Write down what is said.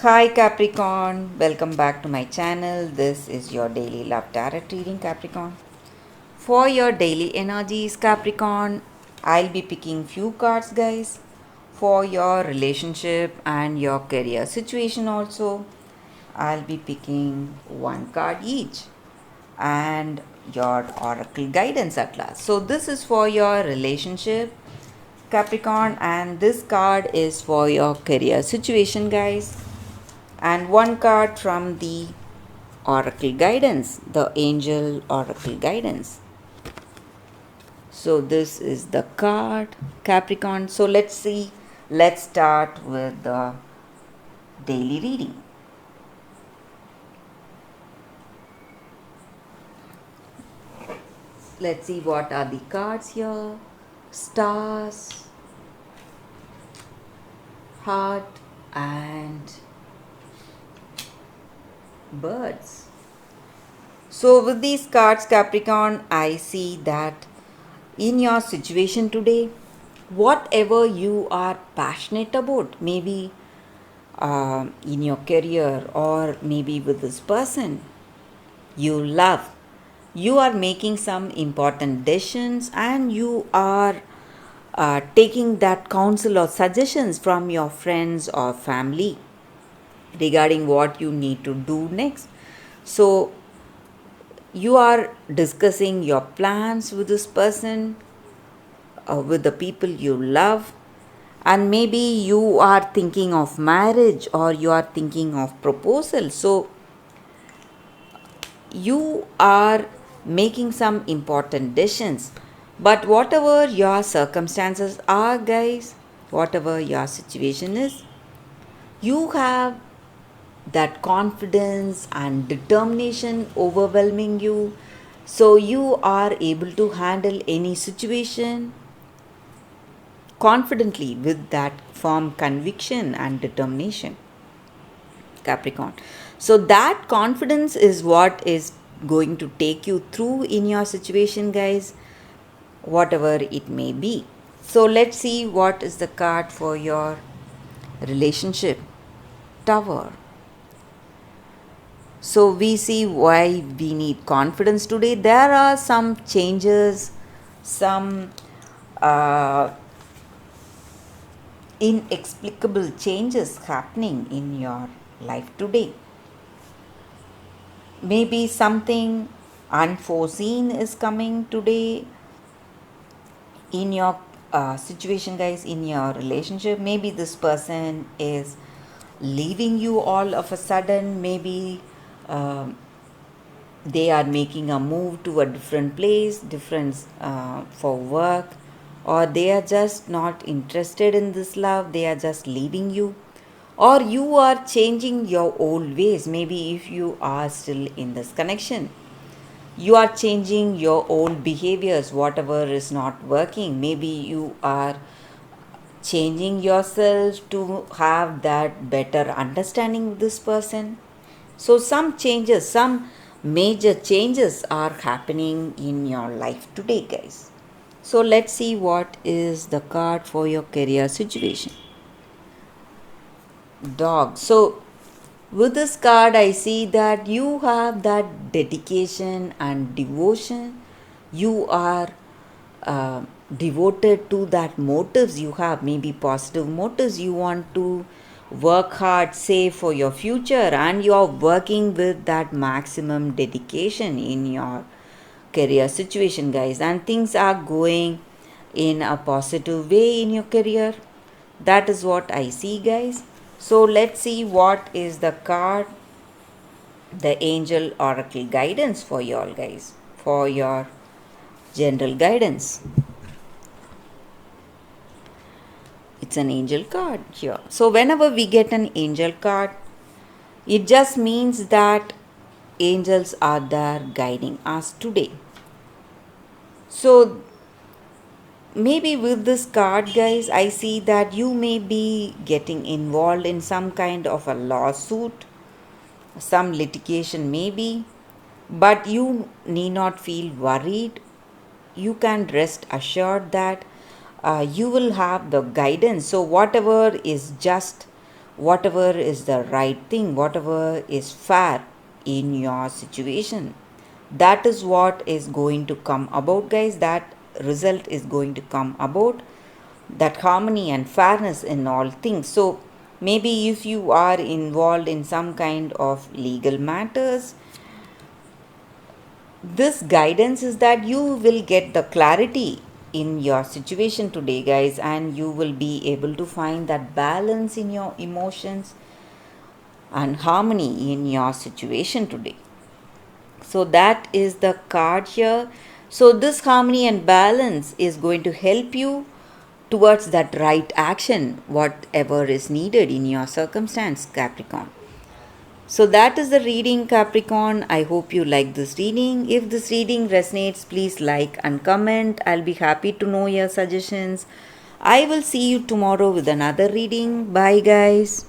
Hi Capricorn, welcome back to my channel. This is your daily love tarot reading, Capricorn. For your daily energies, Capricorn, I'll be picking few cards, guys, for your relationship and your career situation also. I'll be picking one card each and your oracle guidance at last. So this is for your relationship, Capricorn, and this card is for your career situation, guys, and one card from the oracle guidance, the angel oracle guidance. So this is the card, Capricorn. So let's see, let's start with the daily reading. Let's see what are the cards here. Stars, heart, and birds. So with these cards, Capricorn, I see that in your situation today, whatever you are passionate about, maybe in your career or maybe with this person you love, you are making some important decisions and you are taking that counsel or suggestions from your friends or family regarding what you need to do next. So you are discussing your plans with this person, with the people you love, and maybe you are thinking of marriage or you are thinking of proposal. So you are making some important decisions. But whatever your circumstances are, guys, whatever your situation is, you have that confidence and determination overwhelming you, so you are able to handle any situation confidently with that firm conviction and determination, Capricorn. So that confidence is what is going to take you through in your situation, guys, whatever it may be. So let's see what is the card for your relationship. Tower. So we see why we need confidence today. There are some changes, some uh, inexplicable changes happening in your life today. Maybe something unforeseen is coming today in your situation, guys, in your relationship. Maybe this person is leaving you all of a sudden. Maybe um they are making a move to a different place, different for work, or they are just not interested in this love, they are just leaving you, or you are changing your old ways. Maybe if you are still in this connection, you are changing your old behaviors, whatever is not working. Maybe you are changing yourself to have that better understanding with this person. So some changes, some major changes are happening in your life today, guys. So let's see what is the card for your career situation. Dog. So with this card, I see that you have that dedication and devotion. You are devoted to that motives you have, maybe positive motives. You want to work hard, save for your future, and you are working with that maximum dedication in your career situation, guys. And things are going in a positive way in your career. That is what I see, guys. So let's see what is the card, the angel oracle guidance for you all, guys, for your general guidance. It's an angel card here. So whenever we get an angel card, it just means that angels are there guiding us today. So maybe with this card, guys, I see that you may be getting involved in some kind of a lawsuit, some litigation maybe, but you need not feel worried. You can rest assured that you will have the guidance. So whatever is just whatever is the right thing, whatever is fair in your situation. That is what is going to come about, guys. That result is going to come about, that harmony and fairness in all things. So maybe if you are involved in some kind of legal matters, this guidance is that you will get the clarity in your situation today, guys, and you will be able to find that balance in your emotions and harmony in your situation today. So that is the card here. So this harmony and balance is going to help you towards that right action, whatever is needed in your circumstance, Capricorn. So that is the reading, Capricorn. I hope you like this reading. If this reading resonates, please like and comment. I'll be happy to know your suggestions. I will see you tomorrow with another reading. Bye, guys.